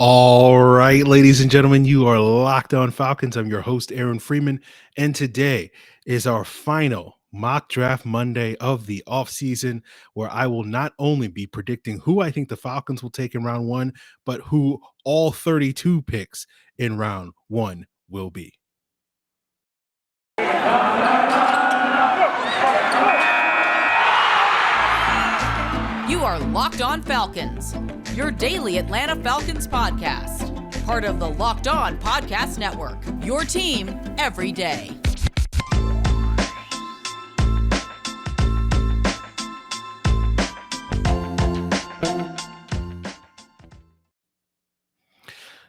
All right, ladies and gentlemen, you are Locked On Falcons. I'm your host, Aaron Freeman, and today is our final mock draft Monday of the offseason, where I will not only be predicting who I think the Falcons will take in round one, but who all 32 picks in round one will be. You are Locked On Falcons, your daily Atlanta Falcons podcast. Part of the Locked On Podcast Network, your team every day.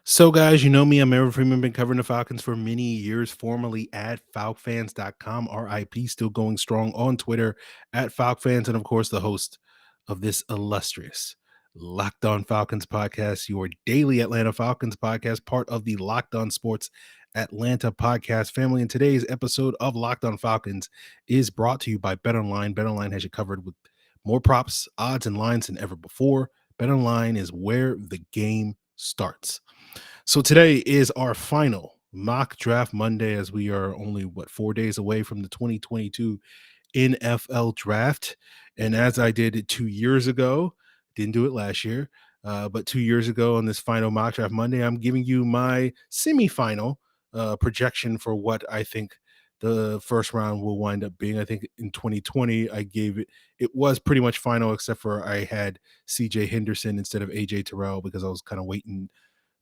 So, guys, you know me. I'm Aaron Freeman, been covering the Falcons for many years, formerly at FalcFans.com, RIP, still going strong on Twitter at FalcFans, and of course, the host of this illustrious Locked On Falcons podcast, your daily Atlanta Falcons podcast, part of the Locked On Sports Atlanta podcast family. And today's episode of Locked On Falcons is brought to you by BetOnline. BetOnline has you covered with more props, odds, and lines than ever before. BetOnline is where the game starts. So today is our final mock draft Monday, as we are only 4 days away from the 2022 NFL draft. And as I did it 2 years ago, didn't do it last year, but 2 years ago on this final mock draft Monday, I'm giving you my semifinal projection for what I think the first round will wind up being. I think in 2020, I gave it was pretty much final, except for I had CJ Henderson instead of AJ Terrell because I was kind of waiting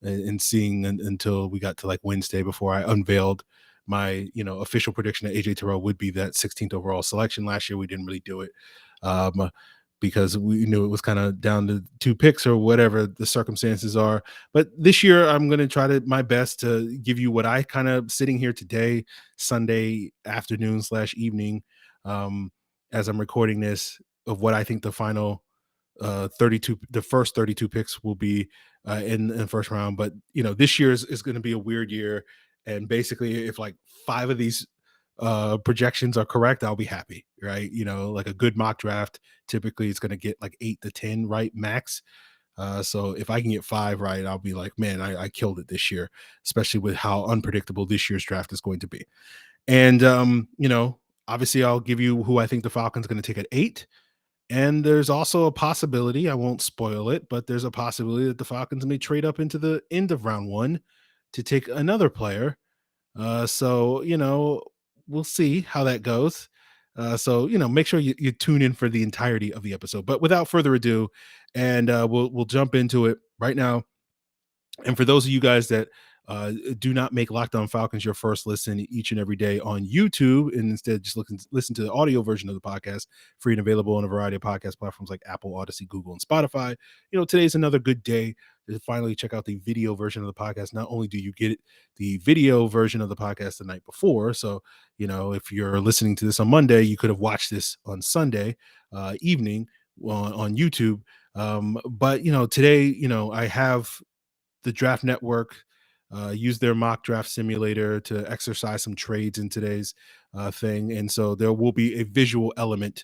and seeing until we got to like Wednesday before I unveiled my official prediction that AJ Terrell would be that 16th overall selection. Last year we didn't really do it because we knew it was kind of down to 2 picks or whatever the circumstances are. But this year I'm going to try my best to give you what I kind of sitting here today, Sunday afternoon / evening, as I'm recording this, of what I think the final the first 32 picks will be in the first round. But this year is going to be a weird year, and basically if like 5 of these projections are correct, I'll be happy, right? Like a good mock draft typically it's going to get like 8 to 10 right max. So if I can get 5 right, I'll be like, man, I killed it this year, especially with how unpredictable this year's draft is going to be. And obviously I'll give you who I think the Falcons are going to take at 8. And there's also a possibility, I won't spoil it, but there's a possibility that the Falcons may trade up into the end of round 1 to take another player. So we'll see how that goes. So make sure you tune in for the entirety of the episode. But without further ado, and we'll jump into it right now. And for those of you guys that do not make Locked On Falcons your first listen each and every day on YouTube, and instead just listen to the audio version of the podcast, free and available on a variety of podcast platforms like Apple, Odyssey, Google, and Spotify. Today's another good day to finally check out the video version of the podcast. Not only do you get the video version of the podcast the night before, so if you're listening to this on Monday, you could have watched this on Sunday evening on YouTube. But today, I have the Draft Network use their mock draft simulator to exercise some trades in today's thing. And so there will be a visual element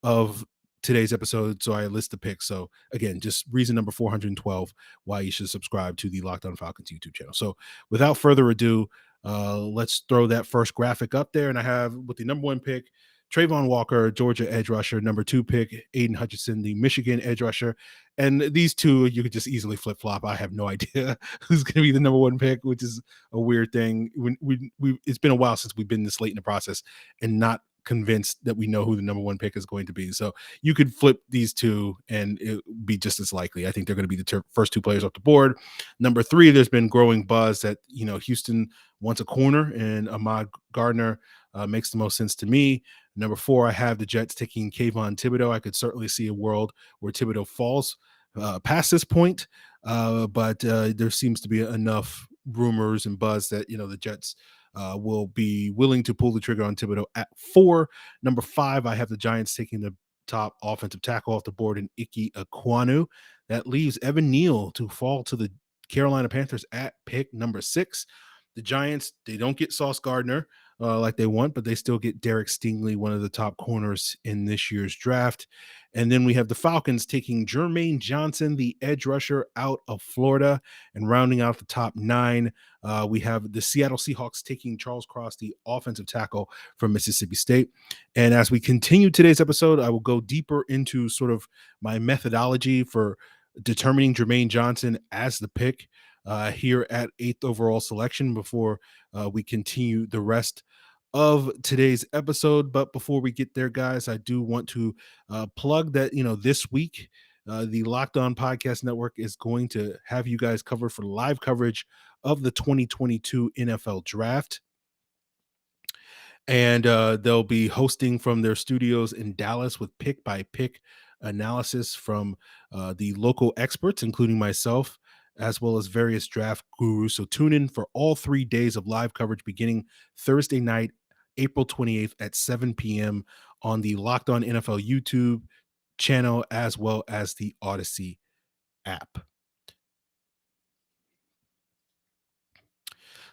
of today's episode. So I list the picks. So again, just reason number 412 why you should subscribe to the Locked On Falcons YouTube channel. So without further ado, let's throw that first graphic up there. And I have with the number 1 pick, Trayvon Walker, Georgia edge rusher. Number 2 pick, Aiden Hutchinson, the Michigan edge rusher. And these two, you could just easily flip-flop. I have no idea who's going to be the number 1 pick, which is a weird thing. It's been a while since we've been this late in the process and not convinced that we know who the number 1 pick is going to be. So you could flip these two and it would be just as likely. I think they're going to be the first 2 players off the board. Number 3, there's been growing buzz that, Houston wants a corner, and Ahmad Gardner makes the most sense to me. Number 4, I have the Jets taking Kayvon Thibodeau. I could certainly see a world where Thibodeau falls past this point, but there seems to be enough rumors and buzz that the Jets will be willing to pull the trigger on Thibodeau at 4. Number 5, I have the Giants taking the top offensive tackle off the board in Ike Ekwonu. That leaves Evan Neal to fall to the Carolina Panthers at pick number 6. The Giants, they don't get Sauce Gardner. like they want, but they still get Derek Stingley, one of the top corners in this year's draft. And then we have the Falcons taking Jermaine Johnson, the edge rusher out of Florida, and rounding out the top 9. We have the Seattle Seahawks taking Charles Cross, the offensive tackle from Mississippi State. And as we continue today's episode, I will go deeper into sort of my methodology for determining Jermaine Johnson as the pick here at 8th overall selection before we continue the rest of today's episode. But before we get there, guys, I do want to plug that, this week, the Locked On Podcast Network is going to have you guys covered for live coverage of the 2022 NFL Draft. And they'll be hosting from their studios in Dallas with pick-by-pick analysis from the local experts, including myself, as well as various draft gurus. So tune in for all 3 days of live coverage beginning Thursday night, April 28th at 7 p.m. on the Locked On NFL YouTube channel, as well as the Odyssey app.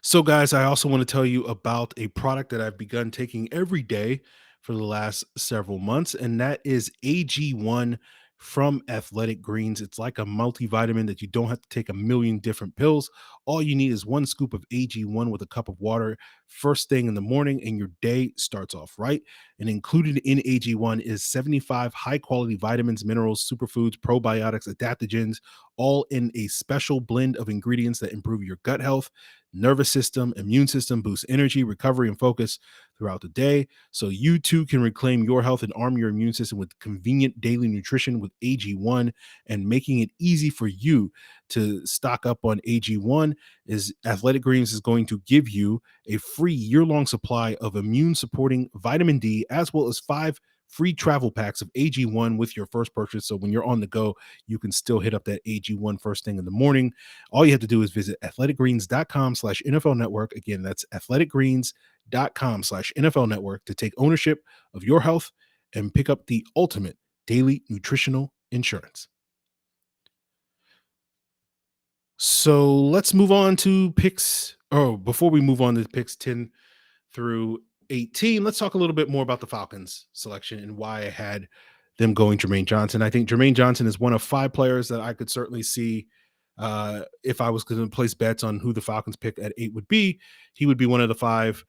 So, guys, I also want to tell you about a product that I've begun taking every day for the last several months, and that is AG1 from Athletic Greens. It's like a multivitamin that you don't have to take a million different pills. All you need is 1 scoop of AG1 with a cup of water first thing in the morning, and your day starts off right. And included in AG1 is 75 high-quality vitamins, minerals, superfoods, probiotics, adaptogens, all in a special blend of ingredients that improve your gut health, nervous system, immune system, boost energy, recovery, and focus throughout the day. So you too can reclaim your health and arm your immune system with convenient daily nutrition with AG1. And making it easy for you to stock up on AG1 is Athletic Greens is going to give you a free year-long supply of immune-supporting vitamin D, as well as 5 free travel packs of AG1 with your first purchase. So when you're on the go, you can still hit up that AG1 first thing in the morning. All you have to do is visit athleticgreens.com/NFL network. Again, that's athleticgreens.com/NFL network to take ownership of your health and pick up the ultimate daily nutritional insurance. So let's move on to picks. Oh, before we move on to picks 10 through 18, let's talk a little bit more about the Falcons selection and why I had them going Jermaine Johnson. I think Jermaine Johnson is one of 5 players that I could certainly see if I was going to place bets on who the Falcons pick at 8 would be. He would be one of the 5.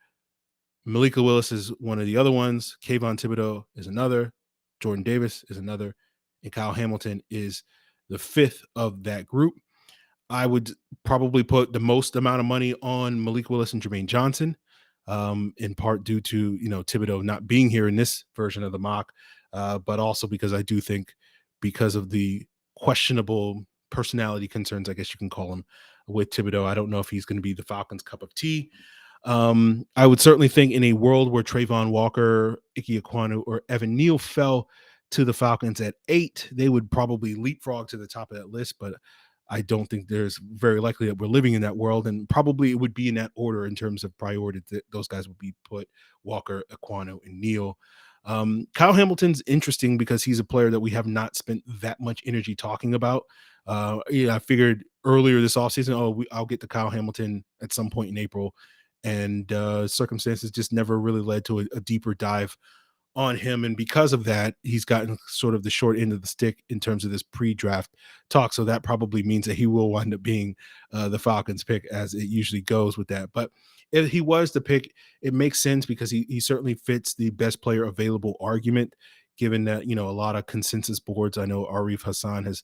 Malika Willis is one of the other ones. Kayvon Thibodeau is another. Jordan Davis is another. And Kyle Hamilton is the 5th of that group. I would probably put the most amount of money on Malik Willis and Jermaine Johnson, in part due to, Thibodeau not being here in this version of the mock, but also because I do think because of the questionable personality concerns, I guess you can call him, with Thibodeau, I don't know if he's going to be the Falcons' cup of tea. I would certainly think in a world where Trayvon Walker, Ike Ekwonu, or Evan Neal fell to the Falcons at 8, they would probably leapfrog to the top of that list, but I don't think there's very likely that we're living in that world, and probably it would be in that order in terms of priority. Those guys would be put: Walker, Ekwonu, and Neal. Kyle Hamilton's interesting because he's a player that we have not spent that much energy talking about. I figured earlier this offseason, I'll get to Kyle Hamilton at some point in April, and circumstances just never really led to a deeper dive on him, and because of that, he's gotten sort of the short end of the stick in terms of this pre-draft talk. So that probably means that he will wind up being the Falcons pick, as it usually goes with that. But if he was the pick, it makes sense because he certainly fits the best player available argument, given that, a lot of consensus boards. I know Arif Hassan has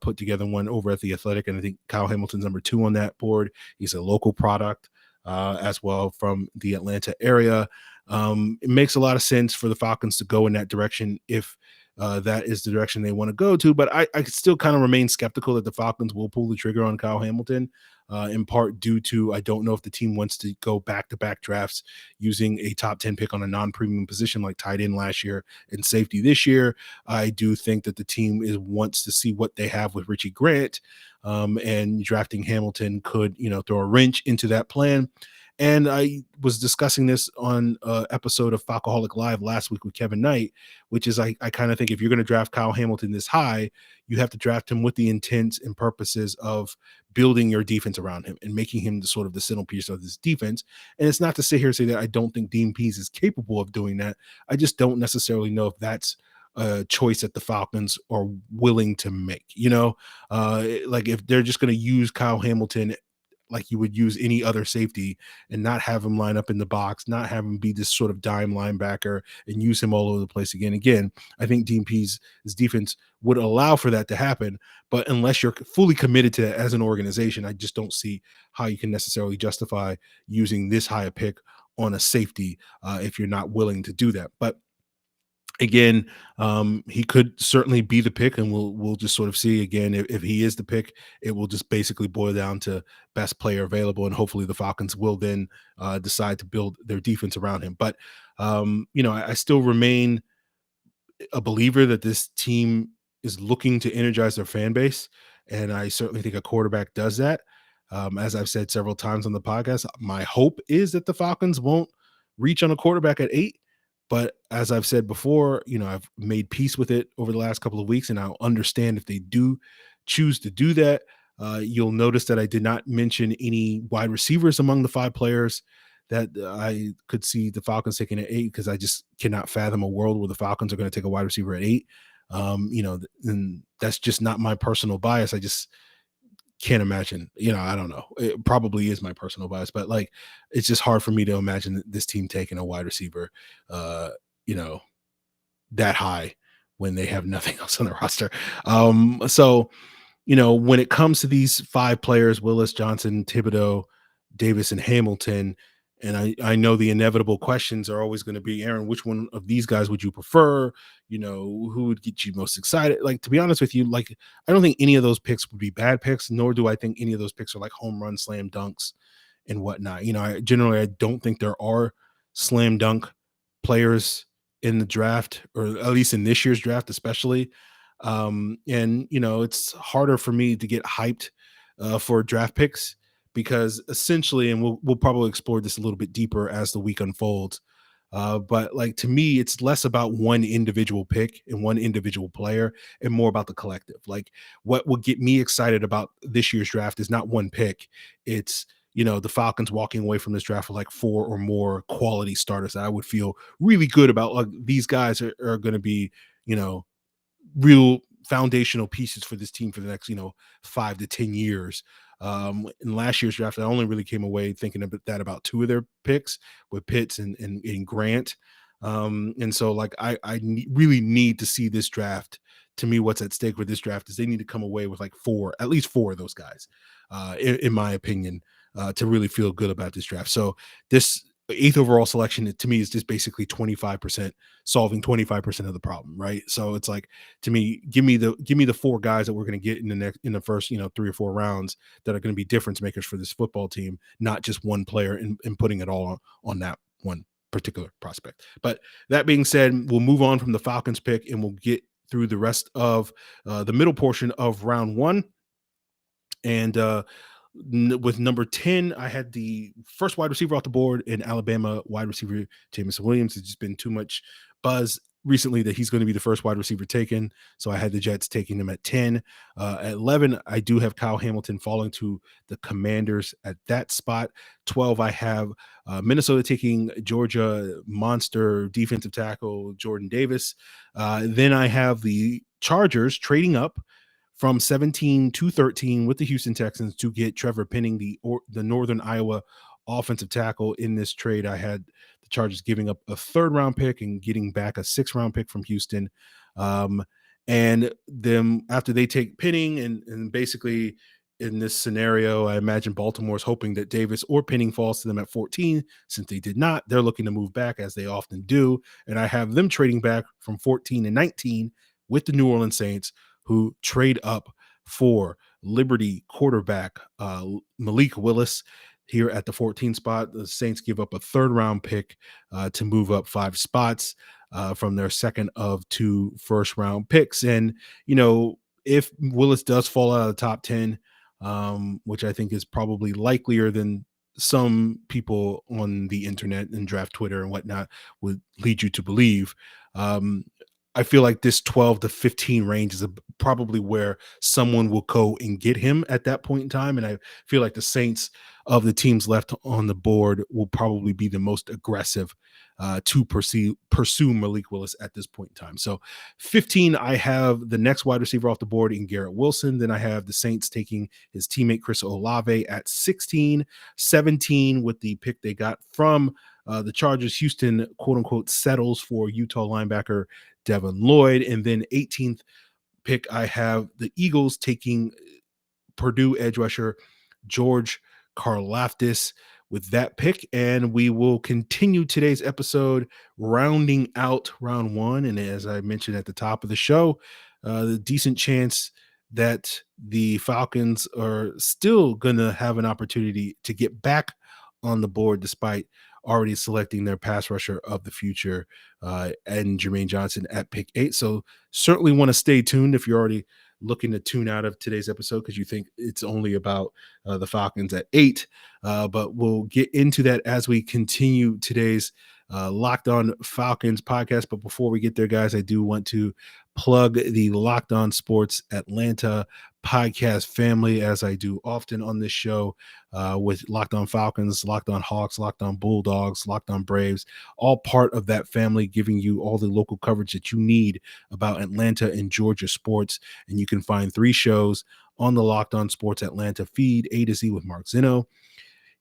put together one over at The Athletic, and I think Kyle Hamilton's number 2 on that board. He's a local product as well from the Atlanta area. It makes a lot of sense for the Falcons to go in that direction if that is the direction they want to go to. But I still kind of remain skeptical that the Falcons will pull the trigger on Kyle Hamilton, in part due to I don't know if the team wants to go back-to-back drafts using a top 10 pick on a non-premium position like tight end last year and safety this year. I do think that the team wants to see what they have with Richie Grant, and drafting Hamilton could, throw a wrench into that plan. And I was discussing this on an episode of Falcoholic Live last week with Kevin Knight, which is I kind of think if you're going to draft Kyle Hamilton this high, you have to draft him with the intent and purposes of building your defense around him and making him the sort of the centerpiece of this defense. And it's not to sit here and say that I don't think Dean Pease is capable of doing that. I just don't necessarily know if that's a choice that the Falcons are willing to make. Like if they're just going to use Kyle Hamilton like you would use any other safety and not have him line up in the box, not have him be this sort of dime linebacker and use him all over the place again. Again, I think Dean Pease's defense would allow for that to happen, but unless you're fully committed to that as an organization, I just don't see how you can necessarily justify using this high a pick on a safety if you're not willing to do that. But again, he could certainly be the pick, and we'll just sort of see again if he is the pick. It will just basically boil down to best player available, and hopefully the Falcons will then decide to build their defense around him. But I still remain a believer that this team is looking to energize their fan base, and I certainly think a quarterback does that. As I've said several times on the podcast, my hope is that the Falcons won't reach on a quarterback at 8. But as I've said before, I've made peace with it over the last couple of weeks, and I'll understand if they do choose to do that. You'll notice that I did not mention any wide receivers among the 5 players that I could see the Falcons taking at 8, because I just cannot fathom a world where the Falcons are going to take a wide receiver at 8. And that's just not my personal bias. I just can't imagine, I don't know. It probably is my personal bias, but like, it's just hard for me to imagine this team taking a wide receiver, uh, you know, that high when they have nothing else on the roster. So, when it comes to these 5 players, Willis, Johnson, Thibodeau, Davis, and Hamilton, and I know the inevitable questions are always going to be, Aaron, which one of these guys would you prefer? Who would get you most excited? Like, to be honest with you, like, I don't think any of those picks would be bad picks, nor do I think any of those picks are like home run slam dunks and whatnot. I don't think there are slam dunk players in the draft, or at least in this year's draft, especially. And it's harder for me to get hyped for draft picks, because essentially, and we'll probably explore this a little bit deeper as the week unfolds. But like, to me, it's less about one individual pick and one individual player and more about the collective. Like, what will get me excited about this year's draft is not one pick. It's, the Falcons walking away from this draft with like 4 or more quality starters that I would feel really good about. Like, these guys are going to be, real foundational pieces for this team for the next 5 to 10 years. In last year's draft, I only really came away thinking about 2 of their picks, with Pitts and Grant. And so, like, really need to see this draft. To me, what's at stake with this draft is they need to come away with like at least four of those guys, in my opinion, to really feel good about this draft. So this 8th overall selection, to me, is just basically 25% solving 25% of the problem, right? So it's like, to me, give me the 4 guys that we're going to get in the first 3 or 4 rounds that are going to be difference makers for this football team, not just one player and putting it all on that one particular prospect. But that being said, we'll move on from the Falcons pick and we'll get through the rest of the middle portion of round 1. And with number 10, I had the first wide receiver off the board in Alabama wide receiver Jameson Williams. It's just been too much buzz recently that he's going to be the first wide receiver taken, so I had the Jets taking him at 10. At 11, I do have Kyle Hamilton falling to the Commanders at that spot. 12, I have Minnesota taking Georgia monster defensive tackle Jordan Davis. Then I have the Chargers trading up from 17 to 13 with the Houston Texans to get Trevor Penning, the Northern Iowa offensive tackle. In this trade, I had the Chargers giving up a 3rd round pick and getting back a 6th round pick from Houston. And then after they take Penning, and basically in this scenario, I imagine Baltimore's hoping that Davis or Penning falls to them at 14. Since they did not, they're looking to move back, as they often do. And I have them trading back from 14 and 19 with the New Orleans Saints, who trade up for Liberty quarterback Malik Willis here at the 14 spot. The Saints give up a 3rd round pick to move up 5 spots from their second of 2 first round picks. And, if Willis does fall out of the top 10, which I think is probably likelier than some people on the internet and draft Twitter and whatnot would lead you to believe. Um, I feel like this 12 to 15 range is probably where someone will go and get him at that point in time. And I feel like the Saints, of the teams left on the board, will probably be the most aggressive to pursue Malik Willis at this point in time. So 15, I have the next wide receiver off the board in Garrett Wilson. Then I have the Saints taking his teammate Chris Olave at 16. 17, with the pick they got from the Chargers, Houston, quote unquote, settles for Utah linebacker Devin Lloyd. And then 18th pick, I have the Eagles taking Purdue edge rusher George Karlaftis with that pick. And we will continue today's episode rounding out round one. And as I mentioned at the top of the show, the decent chance that the Falcons are still going to have an opportunity to get back on the board despite already selecting their pass rusher of the future and Jermaine Johnson at pick 8. So certainly want to stay tuned if you're already looking to tune out of today's episode because you think it's only about the Falcons at 8. But we'll get into that as we continue today's Locked On Falcons podcast. But before we get there, guys, I do want to plug the Locked On Sports Atlanta podcast family, as I do often on this show, with Locked On Falcons, Locked On Hawks, Locked On Bulldogs, Locked On Braves, all part of that family, giving you all the local coverage that you need about Atlanta and Georgia sports. And you can find 3 shows on the Locked On Sports Atlanta feed: A to Z with Mark Zinno,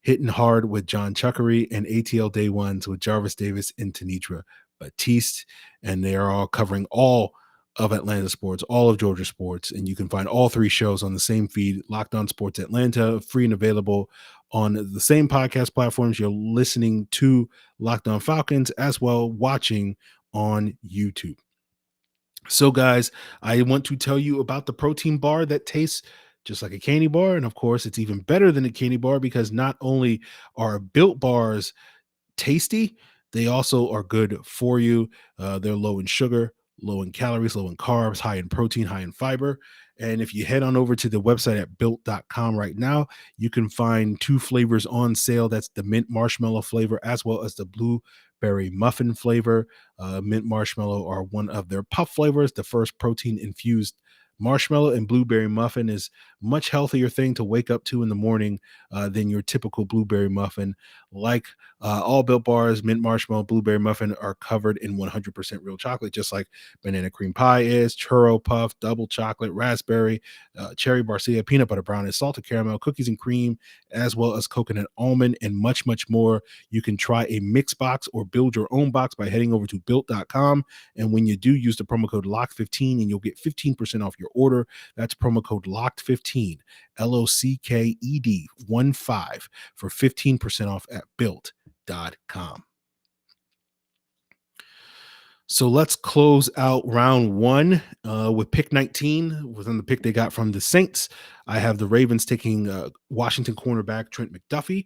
Hitting Hard with John Chuckery, and ATL Day Ones with Jarvis Davis and Tanitra Batiste. And they are all covering all of Atlanta sports, all of Georgia sports. And you can find all 3 shows on the same feed, Locked On Sports Atlanta, free and available on the same podcast platforms you're listening to Locked On Falcons, as well watching on YouTube. So, guys, I want to tell you about the protein bar that tastes just like a candy bar. And of course, it's even better than a candy bar because not only are Built Bars tasty, they also are good for you. They're low in sugar, low in calories, low in carbs, high in protein, high in fiber. And if you head on over to the website at built.com right now, you can find 2 flavors on sale. That's the mint marshmallow flavor as well as the blueberry muffin flavor. Mint marshmallow are one of their puff flavors. The first protein infused marshmallow and blueberry muffin is much healthier thing to wake up to in the morning than your typical blueberry muffin. Like all Built Bars, mint marshmallow, blueberry muffin are covered in 100% real chocolate, just like banana cream pie is, churro puff, double chocolate, raspberry, cherry barcia, peanut butter brownie, salted caramel, cookies and cream, as well as coconut almond, and much, much more. You can try a mix box or build your own box by heading over to built.com. And when you do, use the promo code LOCK15 and you'll get 15% off your order. That's promo code LOCKED15, LOCKED 15 for 15% off at built.com. So let's close out round one with pick 19. Within the pick they got from the Saints, I have the Ravens taking Washington cornerback Trent McDuffie.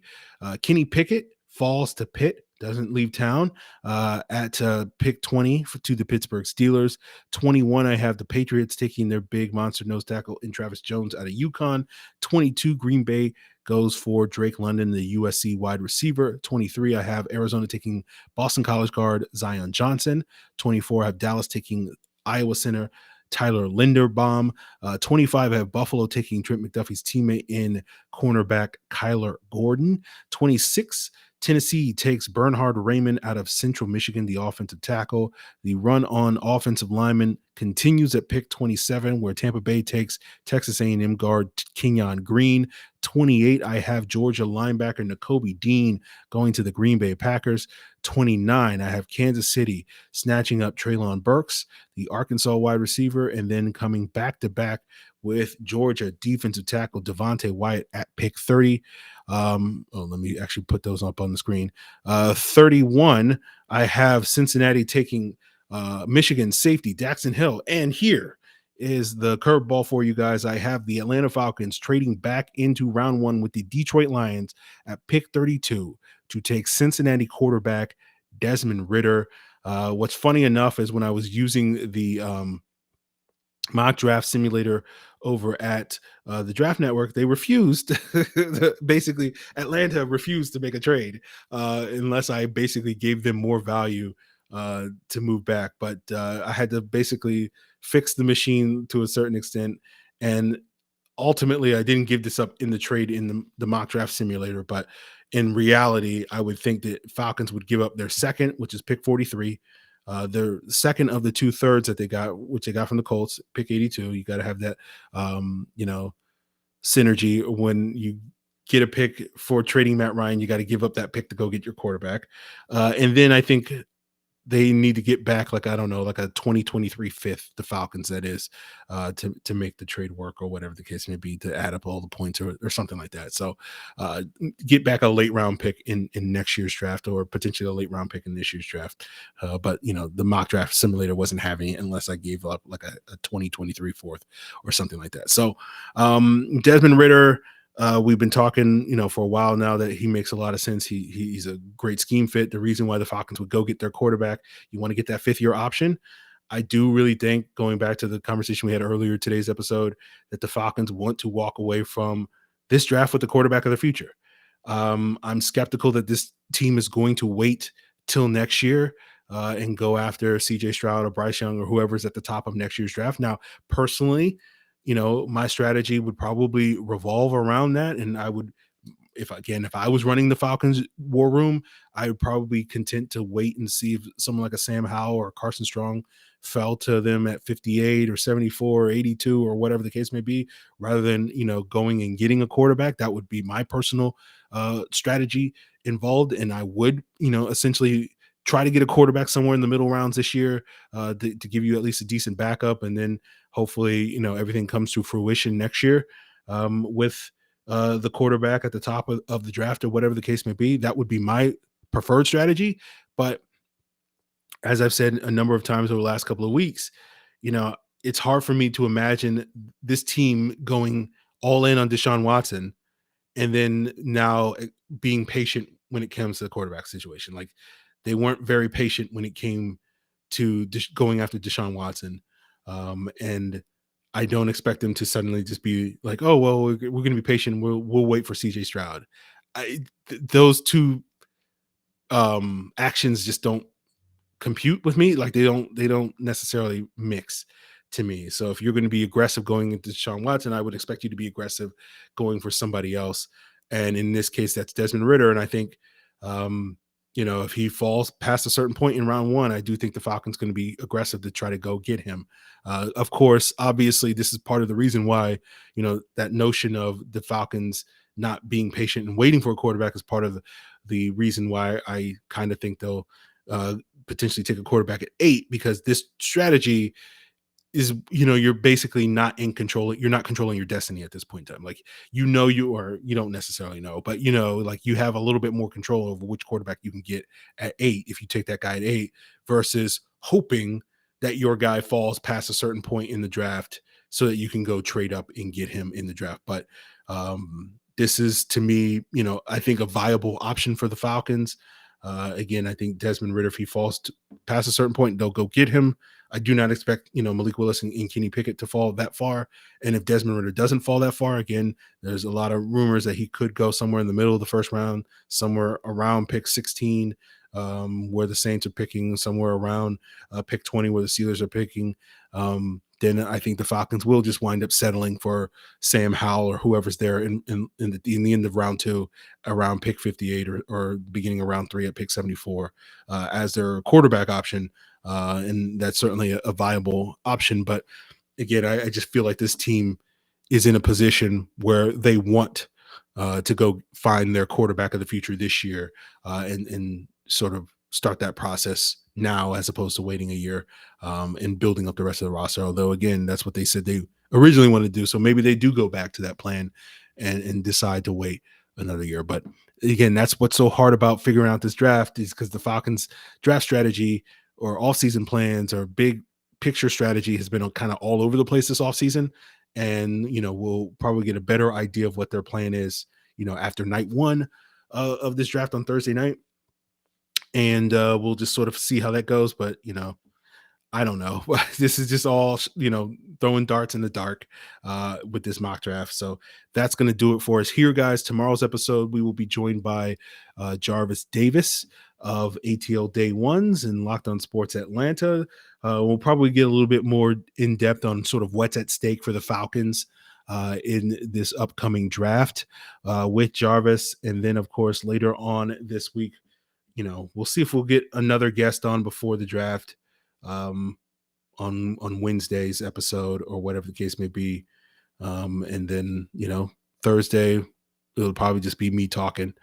Kenny Pickett falls to Pitt, doesn't leave town at pick 20 to the Pittsburgh Steelers. 21, I have the Patriots taking their big monster nose tackle in Travis Jones out of UConn. 22, Green Bay goes for Drake London, the USC wide receiver. 23, I have Arizona taking Boston College guard Zion Johnson. 24, I have Dallas taking Iowa center Tyler Linderbaum. 25, I have Buffalo taking Trent McDuffie's teammate in cornerback Kyler Gordon. 26, Tennessee takes Bernhard Raymond out of Central Michigan, the offensive tackle. The run on offensive lineman continues at pick 27, where Tampa Bay takes Texas A&M guard Kenyon Green. 28, I have Georgia linebacker Nakobe Dean going to the Green Bay Packers. 29, I have Kansas City snatching up Treylon Burks, the Arkansas wide receiver, and then coming back-to-back with Georgia defensive tackle Devontae Wyatt at pick 30. Let me actually put those up on the screen. 31, I have Cincinnati taking Michigan safety Daxton Hill. And here is the curveball for you guys. I have the Atlanta Falcons trading back into round one with the Detroit Lions at pick 32 to take Cincinnati quarterback Desmond Ridder. What's funny enough is when I was using the mock draft simulator over at the Draft Network, they refused. Basically, Atlanta refused to make a trade unless I basically gave them more value to move back. But I had to basically fix the machine to a certain extent. And ultimately, I didn't give this up in the trade in the mock draft simulator. But in reality, I would think that Falcons would give up their second, which is pick 43, their second of the 2/3 that they got, which they got from the Colts, pick 82. You got to have that, synergy. When you get a pick for trading Matt Ryan, you got to give up that pick to go get your quarterback. And then I think they need to get back, like, I don't know, like a 2023 fifth, the Falcons, that is, to make the trade work, or whatever the case may be, to add up all the points, or something like that. So get back a late round pick in next year's draft, or potentially a late round pick in this year's draft. But the mock draft simulator wasn't having it unless I gave up like a 2023 fourth or something like that. So Desmond Ridder, we've been talking, for a while now, that he makes a lot of sense. He's a great scheme fit. The reason why the Falcons would go get their quarterback, you want to get that 5th year option. I do really think, going back to the conversation we had earlier today's episode, that the Falcons want to walk away from this draft with the quarterback of the future. I'm skeptical that this team is going to wait till next year and go after CJ Stroud or Bryce Young or whoever's at the top of next year's draft. Now, personally, my strategy would probably revolve around that. And I would, if I was running the Falcons war room, I would probably be content to wait and see if someone like a Sam Howell or Carson Strong fell to them at 58 or 74 or 82 or whatever the case may be, rather than, going and getting a quarterback. That would be my personal strategy involved. And I would, essentially try to get a quarterback somewhere in the middle rounds this year to give you at least a decent backup. And then hopefully, everything comes to fruition next year with the quarterback at the top of the draft, or whatever the case may be. That would be my preferred strategy. But as I've said a number of times over the last couple of weeks, it's hard for me to imagine this team going all in on Deshaun Watson and then now being patient when it comes to the quarterback situation. Like, they weren't very patient when it came to going after Deshaun Watson. And I don't expect them to suddenly just be like, oh, well, we're going to be patient. We'll wait for CJ Stroud. Those two actions just don't compute with me. Like, they don't necessarily mix to me. So if you're going to be aggressive going into Deshaun Watson, I would expect you to be aggressive going for somebody else. And in this case, that's Desmond Ridder. And I think, if he falls past a certain point in round 1, I do think the Falcons going to be aggressive to try to go get him. Of course, obviously, this is part of the reason why, that notion of the Falcons not being patient and waiting for a quarterback is part of the reason why I kind of think they'll potentially take a quarterback at 8, because this strategy is, you're basically not in control. You're not controlling your destiny at this point in time. Like, you don't necessarily know, but like, you have a little bit more control over which quarterback you can get at 8 if you take that guy at 8, versus hoping that your guy falls past a certain point in the draft so that you can go trade up and get him in the draft. But this is, to me, I think, a viable option for the Falcons. Again, I think Desmond Ridder, if he falls past a certain point, they'll go get him. I do not expect, Malik Willis and Kenny Pickett to fall that far. And if Desmond Ridder doesn't fall that far, again, there's a lot of rumors that he could go somewhere in the middle of the first round, somewhere around pick 16, where the Saints are picking, somewhere around pick 20, where the Steelers are picking. Then I think the Falcons will just wind up settling for Sam Howell or whoever's there in the end of round 2, around pick 58, or beginning of round 3 at pick 74 as their quarterback option. And that's certainly a viable option. But again, I just feel like this team is in a position where they want to go find their quarterback of the future this year and sort of start that process now, as opposed to waiting a year and building up the rest of the roster. Although, again, that's what they said they originally wanted to do. So maybe they do go back to that plan and decide to wait another year. But again, that's what's so hard about figuring out this draft, is because the Falcons draft strategy or offseason plans or big picture strategy has been kind of all over the place this offseason. And, we'll probably get a better idea of what their plan is, after night 1 of this draft on Thursday night. And we'll just sort of see how that goes. But, I don't know. This is just all, throwing darts in the dark with this mock draft. So that's going to do it for us here, guys. Tomorrow's episode, we will be joined by Jarvis Davis of ATL Day Ones and Locked On Sports Atlanta. We'll probably get a little bit more in depth on sort of what's at stake for the Falcons in this upcoming draft with Jarvis. And then, of course, later on this week, we'll see if we'll get another guest on before the draft on Wednesday's episode or whatever the case may be. And then, Thursday, it'll probably just be me talking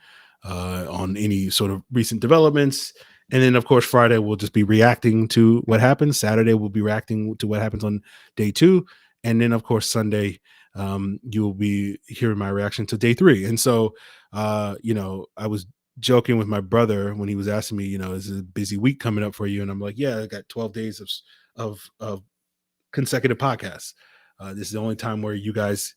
on any sort of recent developments. And then, of course, Friday, we'll just be reacting to what happens. Saturday, we'll be reacting to what happens on day 2. And then, of course, Sunday, you'll be hearing my reaction to day 3. And so, I was joking with my brother when he was asking me, is it a busy week coming up for you? And I'm like, yeah, I got 12 days of consecutive podcasts. This is the only time where you guys,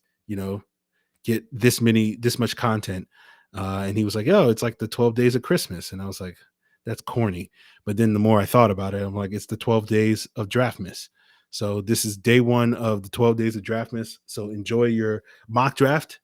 get this much content. And he was like, oh, it's like the 12 days of Christmas. And I was like, that's corny. But then the more I thought about it, I'm like, it's the 12 days of draft miss. So this is day 1 of the 12 days of draft miss. So enjoy your mock draft,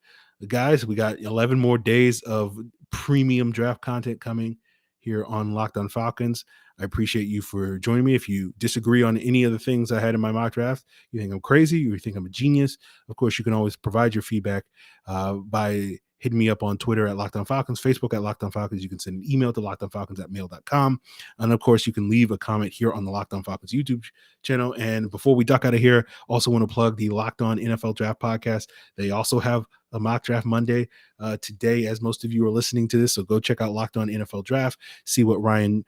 guys. We got 11 more days of premium draft content coming here on Locked On Falcons. I appreciate you for joining me. If you disagree on any of the things I had in my mock draft, you think I'm crazy, you think I'm a genius, of course, you can always provide your feedback by hitting me up on Twitter at Locked On Falcons, Facebook at Locked On Falcons. You can send an email to lockedonfalcons@mail.com. And of course, you can leave a comment here on the Locked On Falcons YouTube channel. And before we duck out of here, also want to plug the Locked On NFL Draft Podcast. They also have a mock draft Monday today, as most of you are listening to this. So go check out Locked On NFL Draft, see what Ryan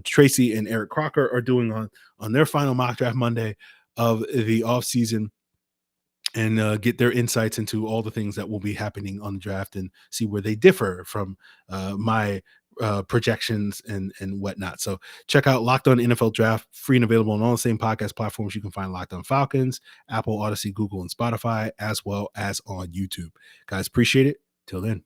Tracy and Eric Crocker are doing on their final mock draft Monday of the offseason, and get their insights into all the things that will be happening on the draft and see where they differ from my projections and whatnot. So check out Locked On NFL Draft, free and available on all the same podcast platforms. You can find Locked On Falcons, Apple, Odyssey, Google, and Spotify, as well as on YouTube. Guys, appreciate it. Till then.